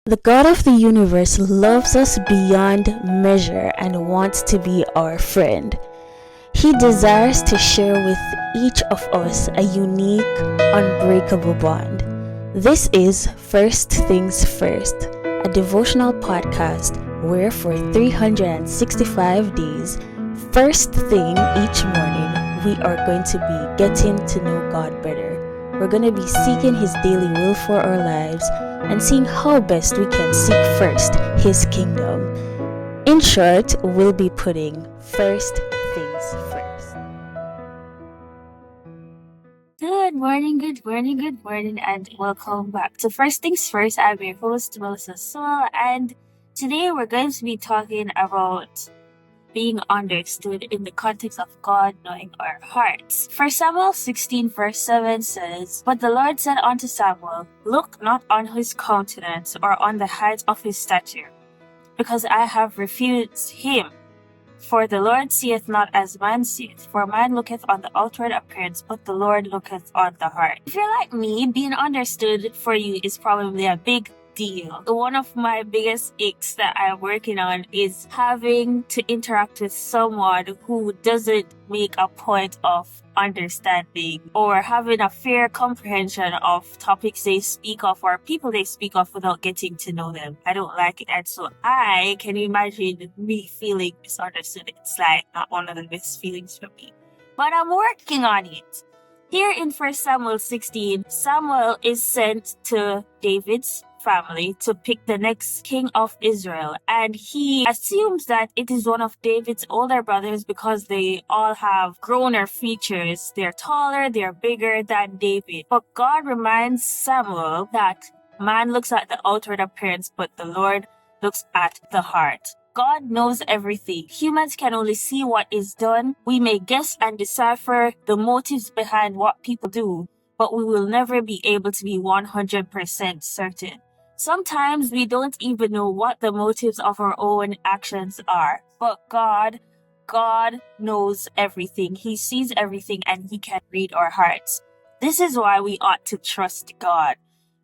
The God of the universe loves us beyond measure and wants to be our friend. He desires to share with each of us a unique, unbreakable bond. This is First Things First, a devotional podcast where for 365 days, first thing each morning, we are going to be getting to know God better. We're going to be seeking His daily will for our lives and seeing how best we can seek first His kingdom. In short, we'll be putting first things first. Good morning, and welcome back to First Things First. I'm your host, Melissa Sewell, and today we're going to be talking about being understood in the context of God knowing our hearts. 1 Samuel 16 verse 7 says, "But the Lord said unto Samuel, Look not on his countenance or on the height of his stature, because I have refused him. For the Lord seeth not as man seeth, for man looketh on the outward appearance, but the Lord looketh on the heart." If you're like me, being understood for you is probably a big deal. One of my biggest aches that I'm working on is having to interact with someone who doesn't make a point of understanding or having a fair comprehension of topics they speak of or people they speak of without getting to know them. I don't like it, and so I can imagine me feeling misunderstood. It's like not one of the best feelings for me, but I'm working on it. Here in 1 Samuel 16, Samuel is sent to David's family to pick the next king of Israel, and he assumes that it is one of David's older brothers because they all have growner features. They're taller, they're bigger than David. But God reminds Samuel that man looks at the outward appearance, but the Lord looks at the heart. God knows everything. Humans can only see what is done. We may guess and decipher the motives behind what people do, but we will never be able to be 100% certain. Sometimes we don't even know what the motives of our own actions are. But God knows everything. He sees everything and He can read our hearts. This is why we ought to trust God.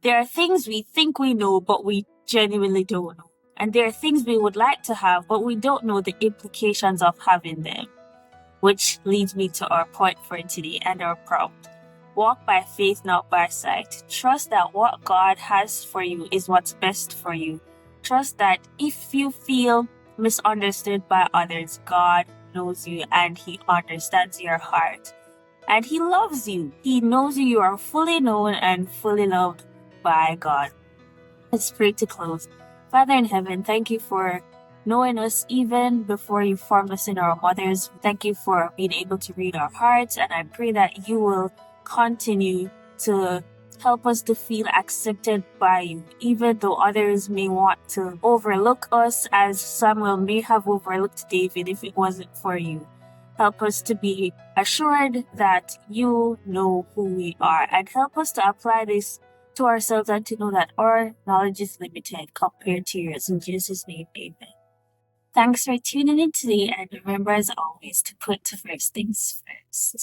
There are things we think we know, but we genuinely don't know. And there are things we would like to have, but we don't know the implications of having them. Which leads me to our point for today and our prompt. Walk by faith, not by sight. Trust that what God has for you is what's best for you. Trust that if you feel misunderstood by others, God knows you and He understands your heart. And He loves you. He knows you are fully known and fully loved by God. Let's pray to close. Father in heaven, thank you for knowing us even before you formed us in our mothers. Thank you for being able to read our hearts, and I pray that you will continue to help us to feel accepted by you, even though others may want to overlook us, as Samuel may have overlooked David if it wasn't for you. Help us to be assured that you know who we are, and help us to apply this to ourselves and to know that our knowledge is limited compared to yours. In Jesus' name, amen. Thanks for tuning in today, and remember as always to put first things first.